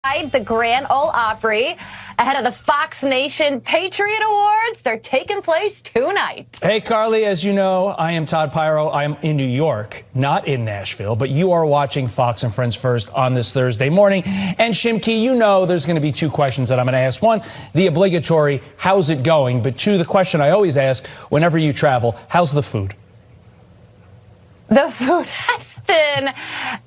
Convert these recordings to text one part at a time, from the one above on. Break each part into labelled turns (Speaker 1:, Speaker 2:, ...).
Speaker 1: The Grand Ole Opry ahead of the Fox Nation Patriot Awards. They're taking place tonight.
Speaker 2: Hey, Carly, as you know, I am Todd Pyro. I am in New York, not in Nashville, but you are watching Fox and Friends First on this Thursday morning. And Shimky, you know there's going to be two questions that I'm going to ask. One, the obligatory, how's it going? But two, the question I always ask whenever you travel, how's the food?
Speaker 1: The food has been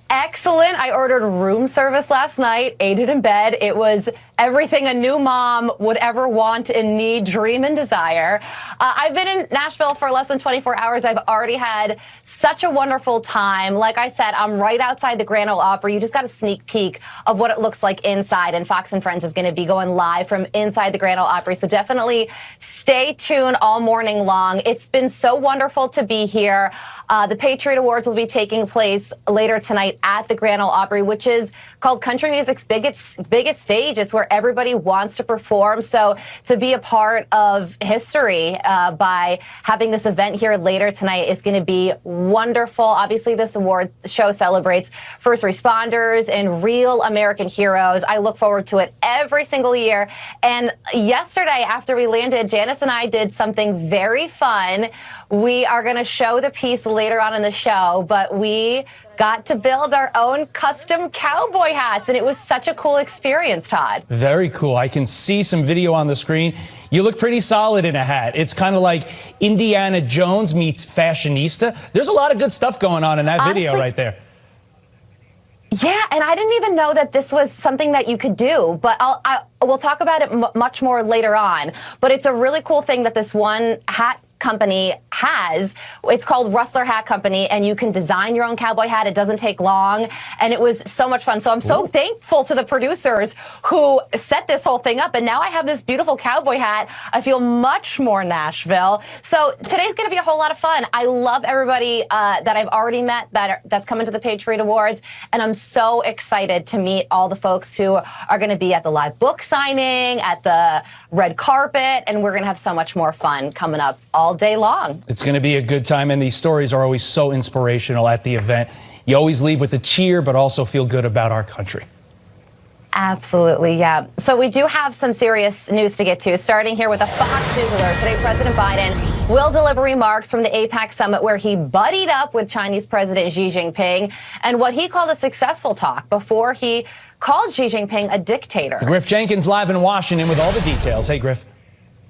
Speaker 1: excellent. I ordered room service last night, ate it in bed. It was everything a new mom would ever want and need, dream and desire. I've been in Nashville for less than 24 hours. I've already had such a wonderful time. Like I said, I'm right outside the Grand Ole Opry. You just got a sneak peek of what it looks like inside, and Fox and Friends is going to be going live from inside the Grand Ole Opry. So definitely stay tuned all morning long. It's been so wonderful to be here. The Patriot Awards will be taking place later tonight at the Grand Ole Opry, which is called country music's biggest stage. It's where everybody wants to perform. So to be a part of history by having this event here later tonight is going to be wonderful. Obviously, this award show celebrates first responders and real American heroes. I look forward to it every single year. And yesterday, after we landed, Janice and I did something very fun. We are going to show the piece later on in the show, but we got to build our own custom cowboy hats, and it was such a cool experience, Todd.
Speaker 2: Very cool. I can see some video on the screen. You look pretty solid in a hat. It's kind of like Indiana Jones meets Fashionista. There's a lot of good stuff going on in that video right there.
Speaker 1: Yeah, and I didn't even know that this was something that you could do, but we'll talk about it much more later on. But it's a really cool thing that this one hat company has. It's called Rustler Hat Company, and you can design your own cowboy hat. It doesn't take long, and it was so much fun. So I'm so thankful to the producers who set this whole thing up, and now I have this beautiful cowboy hat. I feel much more Nashville. So today's going to be a whole lot of fun. I love everybody that I've already met that's coming to the Patriot Awards, and I'm so excited to meet all the folks who are going to be at the live book signing, at the red carpet, and we're going to have so much more fun coming up all day long.
Speaker 2: It's going to be a good time, and these stories are always so inspirational at the event. You always leave with a cheer, but also feel good about our country.
Speaker 1: Absolutely, yeah. So we do have some serious news to get to, starting here with a Fox News alert. Today, President Biden will deliver remarks from the APEC summit where he buddied up with Chinese President Xi Jinping and what he called a successful talk before he called Xi Jinping a dictator.
Speaker 2: Griff Jenkins live in Washington with all the details. Hey, Griff.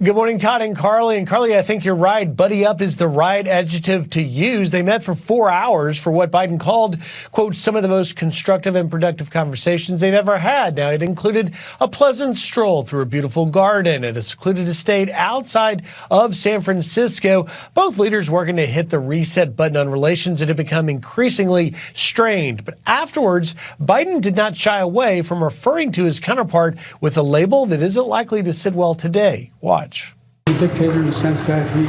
Speaker 3: Good morning, Todd and Carly. And Carly, I think you're right. Buddy up is the right adjective to use. They met for 4 hours for what Biden called, quote, some of the most constructive and productive conversations they've ever had. Now, it included a pleasant stroll through a beautiful garden at a secluded estate outside of San Francisco. Both leaders working to hit the reset button on relations that have become increasingly strained. But afterwards, Biden did not shy away from referring to his counterpart with a label that isn't likely to sit well today. Watch.
Speaker 4: A dictator in the sense that he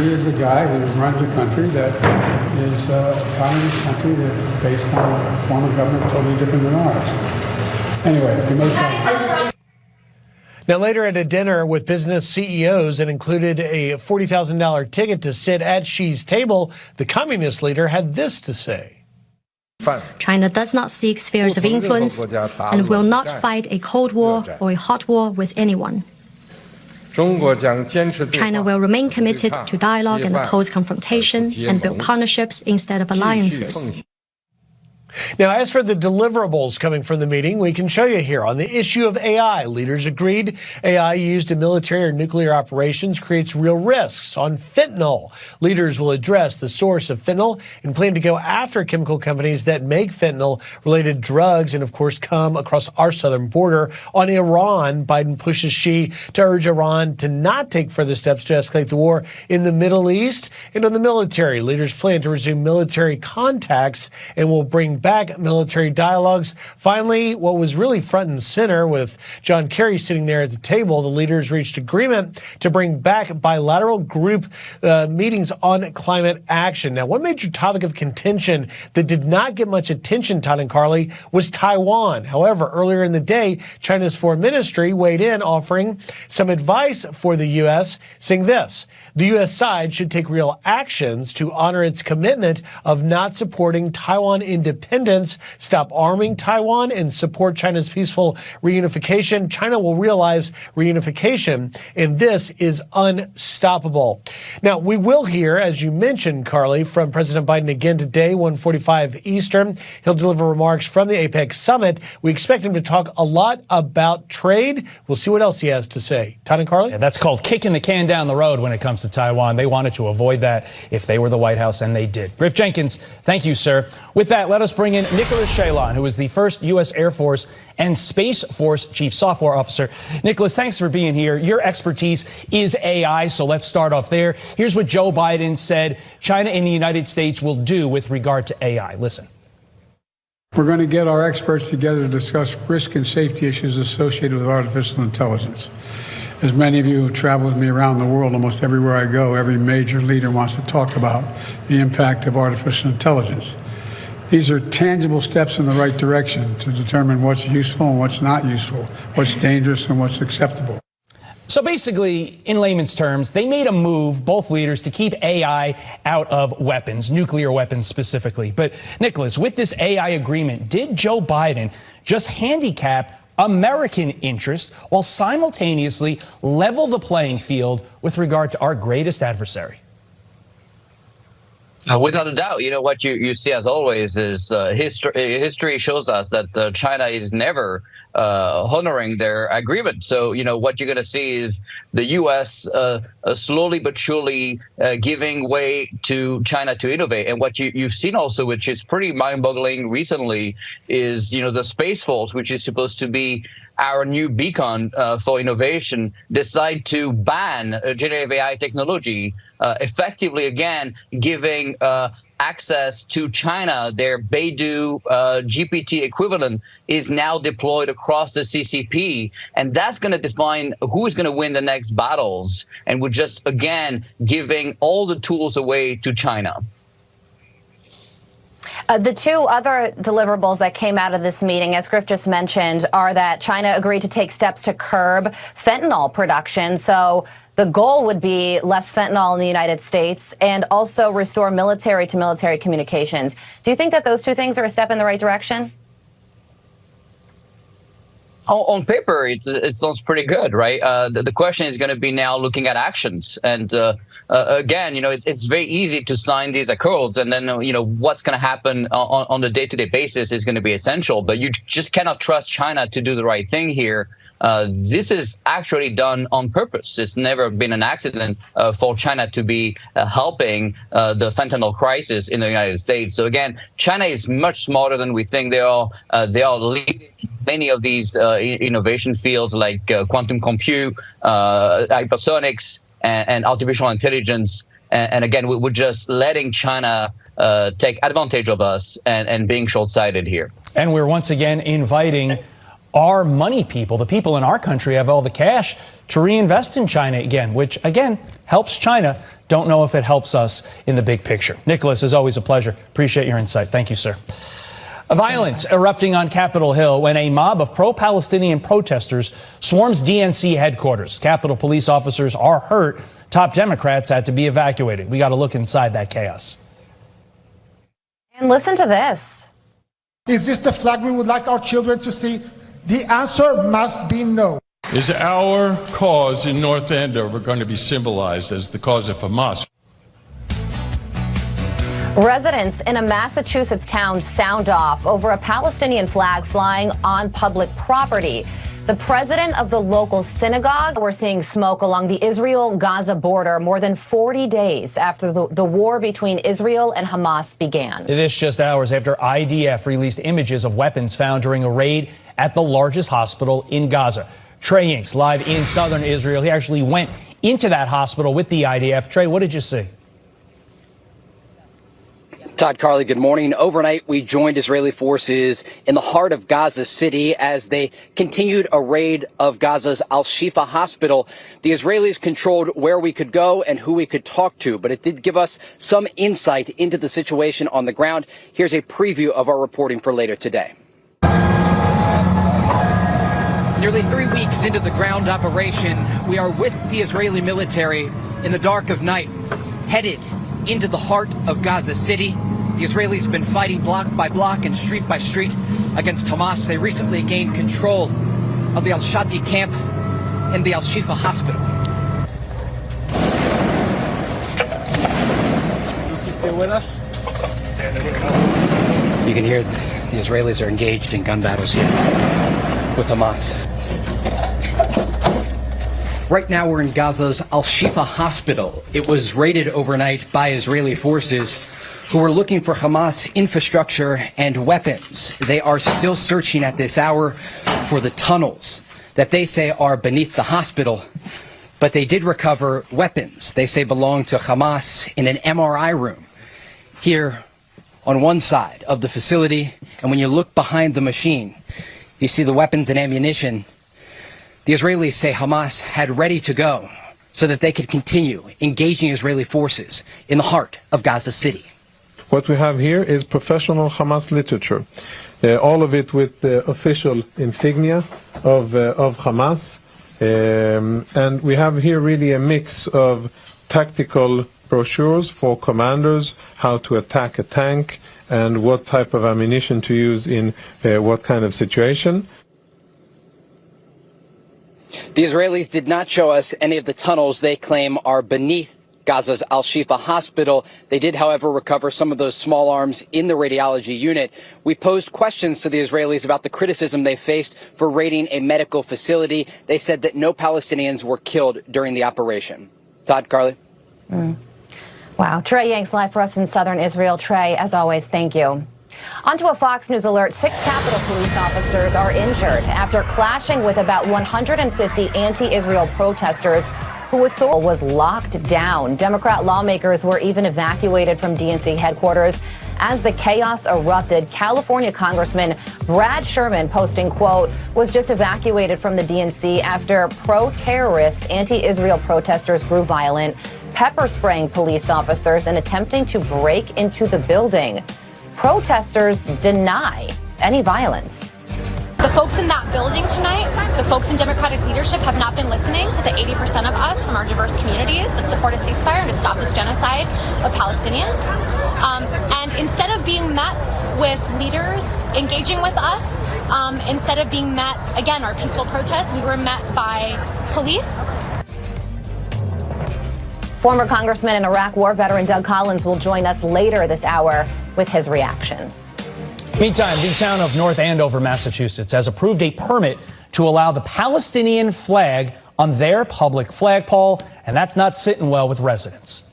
Speaker 4: is a guy who runs a country that is a communist country that is based on a form of government totally different than ours. Anyway, he knows that.
Speaker 3: Now, later at a dinner with business CEOs that included a $40,000 ticket to sit at Xi's table, the communist leader had this to say.
Speaker 5: China does not seek spheres of influence and will not fight a cold war or a hot war with anyone. China will remain committed to dialogue and oppose confrontation and build partnerships instead of alliances.
Speaker 3: Now, as for the deliverables coming from the meeting, we can show you here. On the issue of AI, leaders agreed AI used in military or nuclear operations creates real risks. On fentanyl, leaders will address the source of fentanyl and plan to go after chemical companies that make fentanyl-related drugs and, of course, come across our southern border. On Iran, Biden pushes Xi to urge Iran to not take further steps to escalate the war in the Middle East. And on the military, leaders plan to resume military contacts and will bring back military dialogues. Finally, what was really front and center with John Kerry sitting there at the table, the leaders reached agreement to bring back bilateral group meetings on climate action. Now, one major topic of contention that did not get much attention, Todd and Carly, was Taiwan. However, earlier in the day, China's foreign ministry weighed in, offering some advice for the U.S., saying this: the U.S. side should take real actions to honor its commitment of not supporting Taiwan independence independence, stop arming Taiwan, and support China's peaceful reunification, China will realize reunification, and this is unstoppable. Now, we will hear, as you mentioned, Carly, from President Biden again today, 1:45 Eastern. He'll deliver remarks from the APEC summit. We expect him to talk a lot about trade. We'll see what else he has to say. Todd and Carly?
Speaker 2: Yeah, that's called kicking the can down the road when it comes to Taiwan. They wanted to avoid that if they were the White House, and they did. Griff Jenkins, thank you, sir. With that, let us bring in Nicholas Shalon, who is the first U.S. Air Force and Space Force Chief Software Officer. Nicholas, thanks for being here. Your expertise is AI, so let's start off there. Here's what Joe Biden said China and the United States will do with regard to AI. Listen.
Speaker 4: We're going to get our experts together to discuss risk and safety issues associated with artificial intelligence. As many of you have traveled with me around the world, almost everywhere I go, every major leader wants to talk about the impact of artificial intelligence. These are tangible steps in the right direction to determine what's useful and what's not useful, what's dangerous and what's acceptable.
Speaker 2: So basically, in layman's terms, they made a move, both leaders, to keep AI out of weapons, nuclear weapons specifically. But Nicholas, with this AI agreement, did Joe Biden just handicap American interest while simultaneously level the playing field with regard to our greatest adversary?
Speaker 6: Without a doubt, what you see as always is history shows us that China is never honoring their agreement. So, what you're going to see is the U.S. Slowly but surely giving way to China to innovate. And what you've seen also, which is pretty mind-boggling recently, is, the Space Force, which is supposed to be our new beacon for innovation, decide to ban generative AI technology, effectively, again, giving access to China. Their Beidou GPT equivalent is now deployed across the CCP, and that's going to define who is going to win the next battles. And we're just, again, giving all the tools away to China.
Speaker 1: The two other deliverables that came out of this meeting, as Griff just mentioned, are that China agreed to take steps to curb fentanyl production. So the goal would be less fentanyl in the United States and also restore military-to-military communications. Do you think that those two things are a step in the right direction?
Speaker 6: On paper, it sounds pretty good, right? The question is going to be now looking at actions. And again, it's very easy to sign these accords. And then, what's going to happen on the day-to-day basis is going to be essential. But you just cannot trust China to do the right thing here. This is actually done on purpose. It's never been an accident for China to be helping the fentanyl crisis in the United States. So again, China is much smarter than we think they are. They are leading many of these innovation fields like quantum compute, hypersonics, and artificial intelligence. And again, we're just letting China take advantage of us and being short-sighted here.
Speaker 2: And we're once again inviting our money people, the people in our country have all the cash, to reinvest in China again, which, again, helps China. Don't know if it helps us in the big picture. Nicholas, as always, a pleasure. Appreciate your insight. Thank you, sir. Violence erupting on Capitol Hill when a mob of pro-Palestinian protesters swarms DNC headquarters. Capitol police officers are hurt. Top Democrats had to be evacuated. We got to look inside that chaos.
Speaker 1: And listen to this.
Speaker 7: Is this the flag we would like our children to see? The answer must be no.
Speaker 8: Is our cause in North Andover going to be symbolized as the cause of Hamas?
Speaker 1: Residents in a Massachusetts town sound off over a Palestinian flag flying on public property. The president of the local synagogue, we're seeing smoke along the Israel-Gaza border more than 40 days after the war between Israel and Hamas began.
Speaker 2: This just hours after IDF released images of weapons found during a raid at the largest hospital in Gaza. Trey Inks, live in southern Israel. He actually went into that hospital with the IDF. Trey, what did you see?
Speaker 9: Todd, Carly, good morning. Overnight, we joined Israeli forces in the heart of Gaza City as they continued a raid of Gaza's Al-Shifa hospital. The Israelis controlled where we could go and who we could talk to, but it did give us some insight into the situation on the ground. Here's a preview of our reporting for later today. Nearly 3 weeks into the ground operation, we are with the Israeli military in the dark of night, headed into the heart of Gaza City. The Israelis have been fighting block by block and street by street against Hamas. They recently gained control of the Al-Shati camp and the Al-Shifa hospital.
Speaker 10: Stay with us.
Speaker 9: You can hear the Israelis are engaged in gun battles here with Hamas. Right now we're in Gaza's Al-Shifa hospital. It was raided overnight by Israeli forces who were looking for Hamas infrastructure and weapons. They are still searching at this hour for the tunnels that they say are beneath the hospital, but they did recover weapons they say belong to Hamas in an MRI room here on one side of the facility. And when you look behind the machine, you see the weapons and ammunition the Israelis say Hamas had ready to go so that they could continue engaging Israeli forces in the heart of Gaza City.
Speaker 11: What we have here is professional Hamas literature, all of it with the official insignia of Hamas. And we have here really a mix of tactical brochures for commanders, how to attack a tank, and what type of ammunition to use in what kind of situation.
Speaker 9: The Israelis did not show us any of the tunnels they claim are beneath Gaza's Al-Shifa hospital. They did, however, recover some of those small arms in the radiology unit. We posed questions to the Israelis about the criticism they faced for raiding a medical facility. They said that no Palestinians were killed during the operation. Todd, Carly.
Speaker 1: Wow. Trey Yanks live for us in southern Israel. Trey, as always, thank you. On to a Fox News alert. 6 Capitol Police officers are injured after clashing with about 150 anti-Israel protesters who authority was locked down. Democrat lawmakers were even evacuated from DNC headquarters as the chaos erupted. California Congressman Brad Sherman posting, quote, was just evacuated from the DNC after pro-terrorist anti-Israel protesters grew violent, pepper spraying police officers and attempting to break into the building. Protesters deny any violence.
Speaker 12: The folks in that building tonight, the folks in Democratic leadership have not been listening to the 80% of us from our diverse communities that support a ceasefire and to stop this genocide of Palestinians. And instead of being met with leaders engaging with us, instead of being met, again, our peaceful protest, we were met by police.
Speaker 1: Former Congressman and Iraq War veteran Doug Collins will join us later this hour with his reaction.
Speaker 2: Meantime, the town of North Andover, Massachusetts, has approved a permit to allow the Palestinian flag on their public flagpole, and that's not sitting well with residents.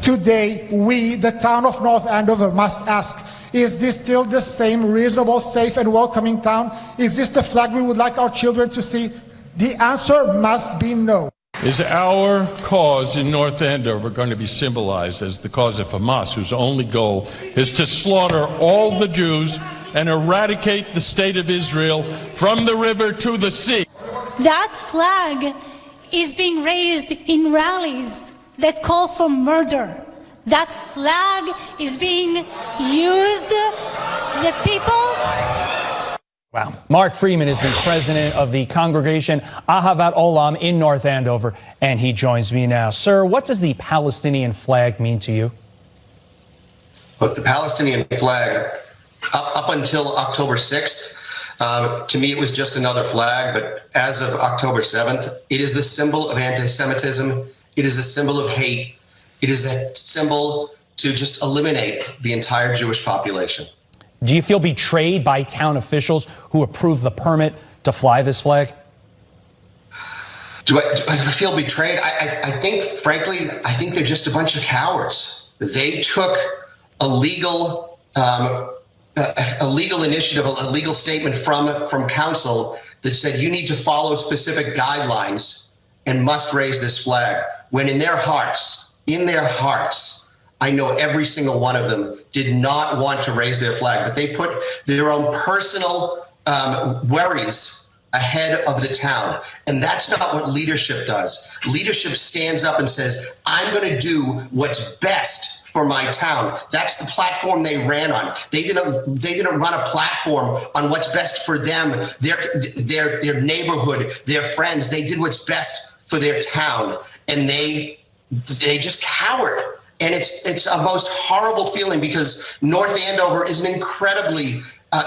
Speaker 7: Today, we, the town of North Andover, must ask, is this still the same reasonable, safe, and welcoming town? Is this the flag we would like our children to see? The answer must be no.
Speaker 8: Is our cause in North Andover going to be symbolized as the cause of Hamas, whose only goal is to slaughter all the Jews and eradicate the state of Israel from the river to the sea?
Speaker 13: That flag is being raised in rallies that call for murder. That flag is being used. The people...
Speaker 2: Wow. Mark Freeman is the president of the congregation Ahavat Olam in North Andover, and he joins me now. Sir, what does the Palestinian flag mean to you?
Speaker 14: Look, the Palestinian flag, up until October 6th, to me it was just another flag, but as of October 7th, it is the symbol of anti-Semitism. It is a symbol of hate. It is a symbol to just eliminate the entire Jewish population.
Speaker 2: Do you feel betrayed by town officials who approved the permit to fly this flag?
Speaker 14: Do I feel betrayed? I think, frankly, I think they're just a bunch of cowards. They took a legal initiative, a legal statement from council that said you need to follow specific guidelines and must raise this flag, when in their hearts, I know every single one of them did not want to raise their flag, but they put their own personal worries ahead of the town. And that's not what leadership does. Leadership stands up and says, I'm going to do what's best for my town. That's the platform they ran on. They didn't run a platform on what's best for them, their neighborhood, their friends. They did what's best for their town, and they just cowered. And it's a most horrible feeling because North Andover is an incredibly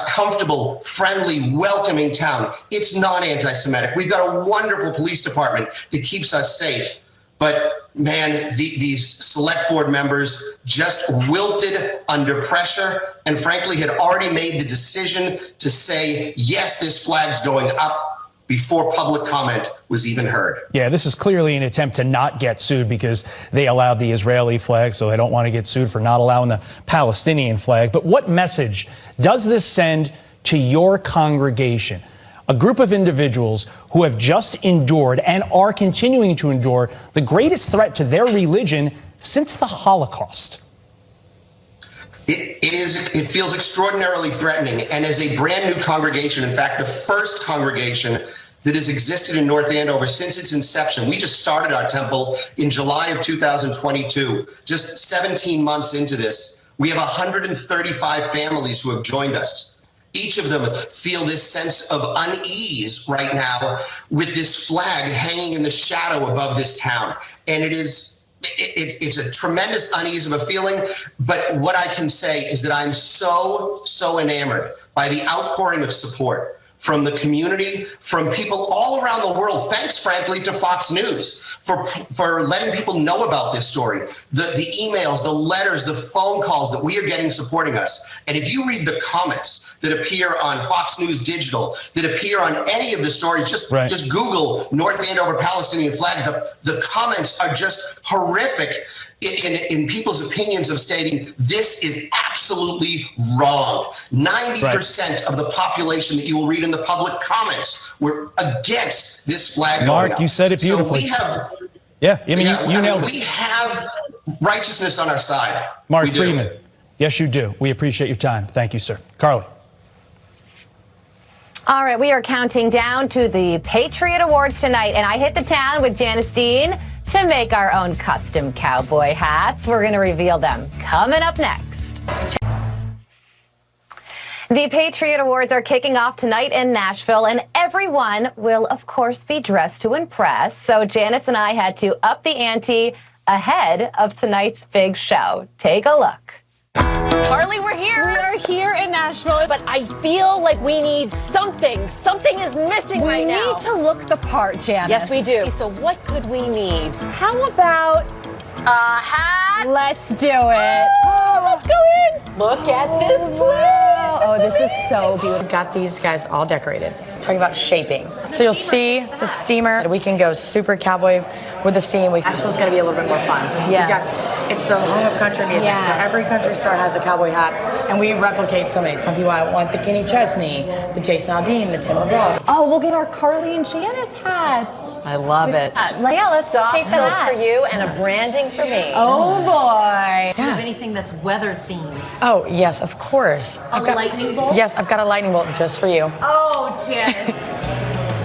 Speaker 14: comfortable, friendly, welcoming town. It's not anti-Semitic. We've got a wonderful police department that keeps us safe. But man, these select board members just wilted under pressure and frankly had already made the decision to say, yes, this flag's going up before public comment was even heard.
Speaker 2: Yeah, this is clearly an attempt to not get sued because they allowed the Israeli flag, so they don't want to get sued for not allowing the Palestinian flag. But what message does this send to your congregation? A group of individuals who have just endured and are continuing to endure the greatest threat to their religion since the Holocaust.
Speaker 14: It feels extraordinarily threatening. And as a brand new congregation, in fact, the first congregation that has existed in North Andover since its inception, we just started our temple in July of 2022, just 17 months into this. We have 135 families who have joined us. Each of them feel this sense of unease right now with this flag hanging in the shadow above this town. And it's a tremendous unease of a feeling. But what I can say is that I'm so enamored by the outpouring of support from the community, from people all around the world. Thanks, frankly, to Fox News for letting people know about this story. The emails, the letters, the phone calls that we are getting supporting us. And if you read the comments that appear on Fox News Digital, that appear on any of the stories, just Google North Andover Palestinian flag. The comments are just horrific in people's opinions of stating this is absolutely wrong. 90% of the population that you will read in the public comments were against this flag going up.
Speaker 2: Mark, you said it beautifully.
Speaker 14: So we have,
Speaker 2: you nailed it.
Speaker 14: We have righteousness on our side.
Speaker 2: Mark Freeman, yes, you do. We appreciate your time. Thank you, sir. Carly.
Speaker 1: All right, we are counting down to the Patriot Awards tonight, and I hit the town with Janice Dean to make our own custom cowboy hats. We're going to reveal them coming up next. The Patriot Awards are kicking off tonight in Nashville, and everyone will, of course, be dressed to impress. So Janice and I had to up the ante ahead of tonight's big show. Take a look.
Speaker 10: Carly, we're here. We are here in Nashville, but I feel like we need something. Something is missing right now.
Speaker 15: We need to look the part, Janice.
Speaker 10: Yes, we do. So what could we need? How about a hat?
Speaker 15: Let's do it.
Speaker 10: Oh, let's go in. Look at this place.
Speaker 15: Oh, this is so beautiful.
Speaker 16: Got these guys all decorated. Talking about shaping. So you'll see the steamer. We can go super cowboy with the steam. Nashville's going to be a little bit more fun.
Speaker 15: Yes.
Speaker 16: It's the home of country music,
Speaker 15: Yes.
Speaker 16: so every country star has a cowboy hat, and we replicate so many. Some people want the Kenny Chesney, the Jason Aldean, the Tim McGraw.
Speaker 15: Oh, we'll get our Carly and Janice hats.
Speaker 10: I love it.
Speaker 15: Yeah, let's
Speaker 10: Soft
Speaker 15: shape the
Speaker 10: toes
Speaker 15: hat.
Speaker 10: for you and a branding for me.
Speaker 15: Oh, boy.
Speaker 17: Do you have anything that's weather themed?
Speaker 16: Oh, yes, of course.
Speaker 17: Lightning bolt?
Speaker 16: Yes, I've got a lightning bolt just for you.
Speaker 15: Oh, Janice.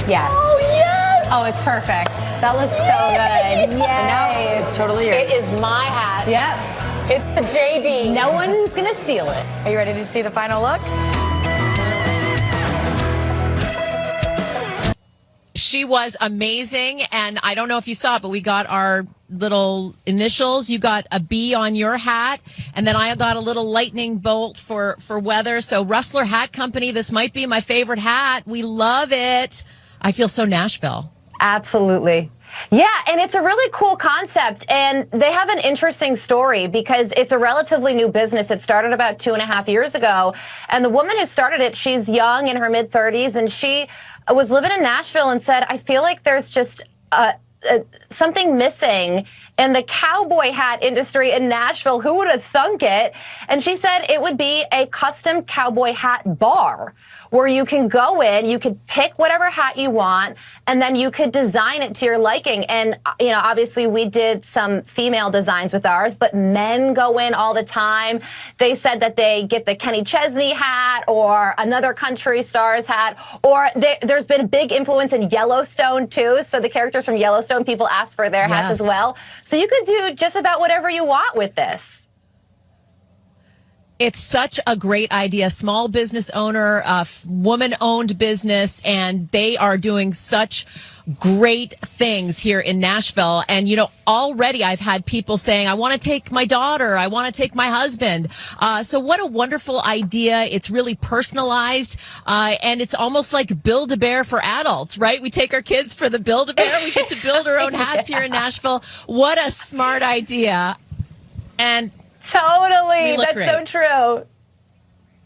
Speaker 15: Yes.
Speaker 10: Oh, yes.
Speaker 15: Oh, it's perfect. That looks so good. Yay.
Speaker 16: And now it's totally yours.
Speaker 10: It is my hat.
Speaker 15: Yep.
Speaker 10: It's the JD.
Speaker 15: No one's going to steal it.
Speaker 16: Are you ready to see the final look?
Speaker 17: She was amazing, and I don't know if you saw it, but we got our little initials. You got a B on your hat, and then I got a little lightning bolt for weather. So Rustler Hat Company, this might be my favorite hat. We love it. I feel so Nashville.
Speaker 1: Absolutely. Yeah, and it's a really cool concept, and they have an interesting story because it's a relatively new business. It started about 2.5 years ago, and the woman who started it, she's young, in her mid-30s, and she was living in Nashville and said, I feel like there's just something missing in the cowboy hat industry in Nashville. Who would have thunk it? And she said it would be a custom cowboy hat bar where you can go in, you could pick whatever hat you want, and then you could design it to your liking. And, you know, obviously we did some female designs with ours, but men go in all the time. They said that they get the Kenny Chesney hat or another country star's hat, or there's been a big influence in Yellowstone too. So the characters from Yellowstone, people ask for their hats as well. So you could do just about whatever you want with this.
Speaker 17: It's such a great idea. Small business owner, woman-owned business, and they are doing such great things here in Nashville. And, already I've had people saying, I want to take my daughter, I want to take my husband. So what a wonderful idea. It's really personalized. And it's almost like Build-A-Bear for adults, right? We take our kids for the Build-A-Bear. We get to build our own hats here in Nashville. What a smart idea. And
Speaker 1: totally.
Speaker 17: we look
Speaker 1: That's
Speaker 17: great.
Speaker 1: so true.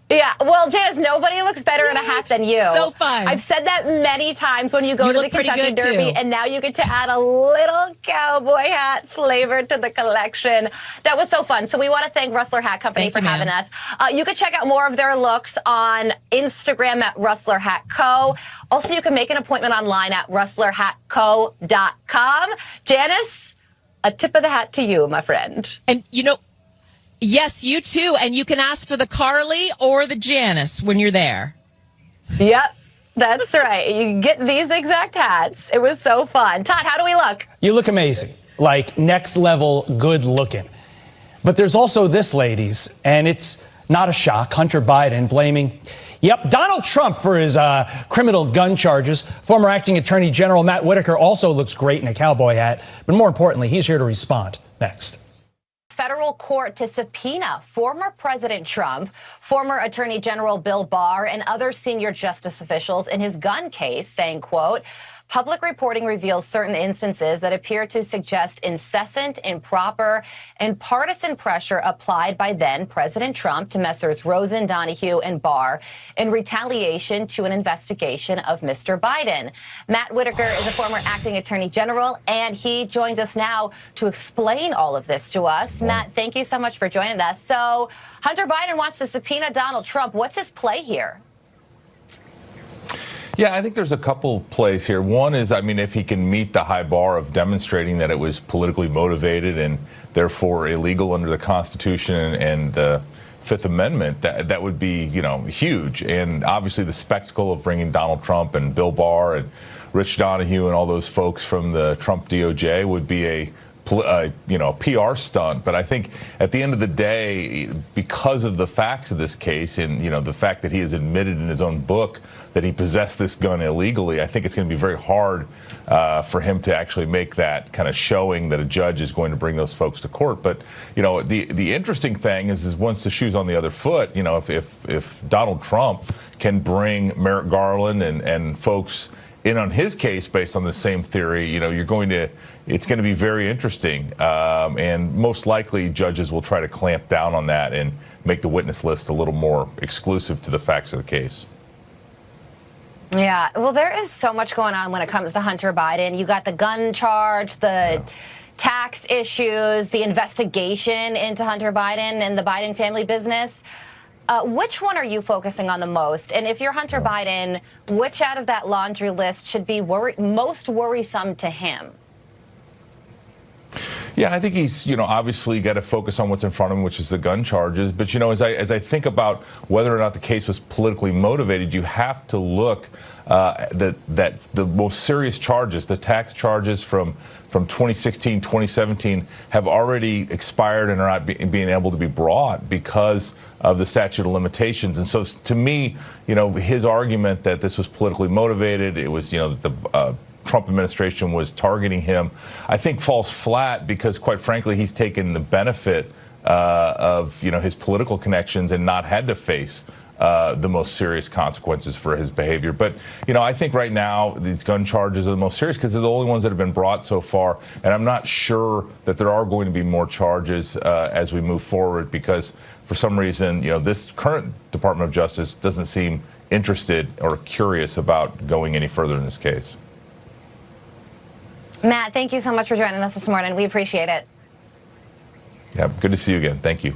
Speaker 1: Yeah. Well, Janice, nobody looks better in a hat than you.
Speaker 17: So fun.
Speaker 1: I've said that many times when you go
Speaker 17: You
Speaker 1: to the
Speaker 17: look pretty
Speaker 1: Kentucky
Speaker 17: good,
Speaker 1: Derby,
Speaker 17: too.
Speaker 1: and now you get to add a little cowboy hat flavor to the collection. That was so fun. So we want to thank Rustler Hat Company
Speaker 17: Thank
Speaker 1: for
Speaker 17: you, ma'am.
Speaker 1: having us. You can check out more of their looks on Instagram at Rustler Hat Co. Also, you can make an appointment online at rustlerhatco.com. Janice, a tip of the hat to you, my friend.
Speaker 17: And yes, you too. And you can ask for the Carly or the Janice when you're there.
Speaker 1: Yep, that's right. You get these exact hats. It was so fun. Todd, how do we look?
Speaker 2: You look amazing, like next level good looking. But there's also this, ladies, and it's not a shock. Hunter Biden blaming, Donald Trump for his criminal gun charges. Former acting attorney general Matt Whitaker also looks great in a cowboy hat. But more importantly, he's here to respond next.
Speaker 1: Federal court to subpoena former President Trump, former Attorney General Bill Barr, and other senior justice officials in his gun case, saying, quote, public reporting reveals certain instances that appear to suggest incessant, improper, and partisan pressure applied by then President Trump to Messrs. Rosen, Donahue, and Barr in retaliation to an investigation of Mr. Biden. Matt Whitaker is a former acting attorney general, and he joins us now to explain all of this to us. Matt, thank you so much for joining us. So Hunter Biden wants to subpoena Donald Trump. What's his play here?
Speaker 18: Yeah, I think there's a couple plays here. One is, if he can meet the high bar of demonstrating that it was politically motivated and therefore illegal under the Constitution and the Fifth Amendment, that would be, huge. And obviously the spectacle of bringing Donald Trump and Bill Barr and Rich Donahue and all those folks from the Trump DOJ would be a PR stunt. But I think at the end of the day, because of the facts of this case and, the fact that he has admitted in his own book that he possessed this gun illegally, I think it's going to be very hard for him to actually make that kind of showing that a judge is going to bring those folks to court. But, the interesting thing is once the shoe's on the other foot, if Donald Trump can bring Merrick Garland and folks in on his case based on the same theory, it's going to be very interesting. And most likely judges will try to clamp down on that and make the witness list a little more exclusive to the facts of the case.
Speaker 1: Yeah, well, there is so much going on when it comes to Hunter Biden. You got the gun charge, the tax issues, the investigation into Hunter Biden and the Biden family business. Which one are you focusing on the most? And if you're Hunter Biden, which out of that laundry list should be most worrisome to him?
Speaker 18: Yeah, I think he's, obviously got to focus on what's in front of him, which is the gun charges. But, as I think about whether or not the case was politically motivated, you have to look that the most serious charges, the tax charges from 2016, 2017, have already expired and are not being able to be brought because of the statute of limitations. And so to me, his argument that this was politically motivated, it was, that the Trump administration was targeting him, I think falls flat because, quite frankly, he's taken the benefit of his political connections and not had to face the most serious consequences for his behavior. But I think right now these gun charges are the most serious because they're the only ones that have been brought so far, and I'm not sure that there are going to be more charges as we move forward because for some reason this current Department of Justice doesn't seem interested or curious about going any further in this case.
Speaker 1: Matt, thank you so much for joining us this morning. We appreciate it.
Speaker 18: Yeah, good to see you again. Thank you.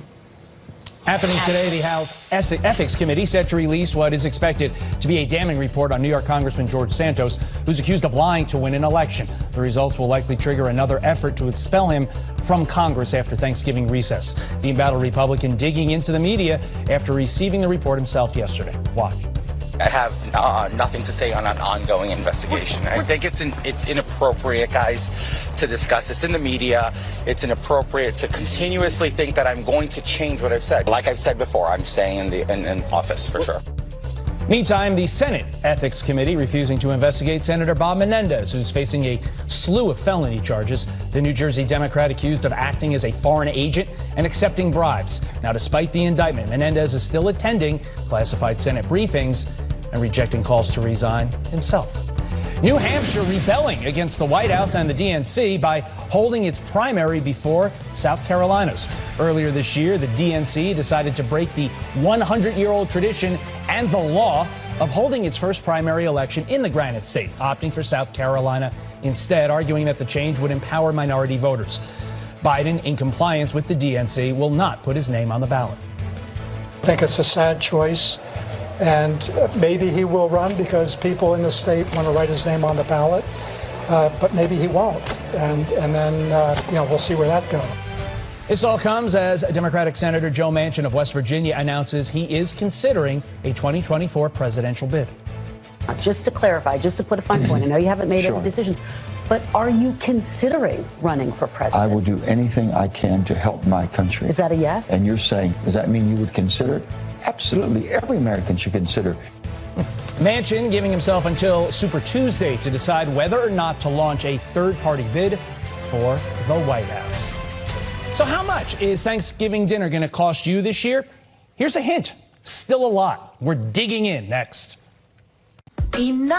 Speaker 2: Happening today, the House Ethics Committee set to release what is expected to be a damning report on New York Congressman George Santos, who's accused of lying to win an election. The results will likely trigger another effort to expel him from Congress after Thanksgiving recess. The embattled Republican digging into the media after receiving the report himself yesterday. Watch.
Speaker 19: I have nothing to say on an ongoing investigation. I think it's inappropriate, guys, to discuss this in the media. It's inappropriate to continuously think that I'm going to change what I've said. Like I've said before, I'm staying in office for sure.
Speaker 2: Meantime, the Senate Ethics Committee refusing to investigate Senator Bob Menendez, who's facing a slew of felony charges. The New Jersey Democrat accused of acting as a foreign agent and accepting bribes. Now, despite the indictment, Menendez is still attending classified Senate briefings and rejecting calls to resign himself. New Hampshire rebelling against the White House and the DNC by holding its primary before South Carolina's. Earlier this year, the DNC decided to break the 100-year-old tradition and the law of holding its first primary election in the Granite State, opting for South Carolina instead, arguing that the change would empower minority voters. Biden, in compliance with the DNC, will not put his name on the ballot.
Speaker 20: I think it's a sad choice, and maybe he will run because people in the state want to write his name on the ballot, but maybe he won't, and then we'll see where that goes.
Speaker 2: This all comes as Democratic Senator Joe Manchin of West Virginia announces he is considering a 2024 presidential bid.
Speaker 21: Just to clarify, just to put a fine point, I know you haven't made any decisions, but are you considering running for president?
Speaker 22: I will do anything I can to help my country.
Speaker 21: Is that a yes?
Speaker 22: And you're saying, does that mean you would consider it? Absolutely. Every American should consider.
Speaker 2: Manchin giving himself until Super Tuesday to decide whether or not to launch a third-party bid for the White House. So how much is Thanksgiving dinner going to cost you this year? Here's a hint. Still a lot. We're digging in next.
Speaker 23: Enough.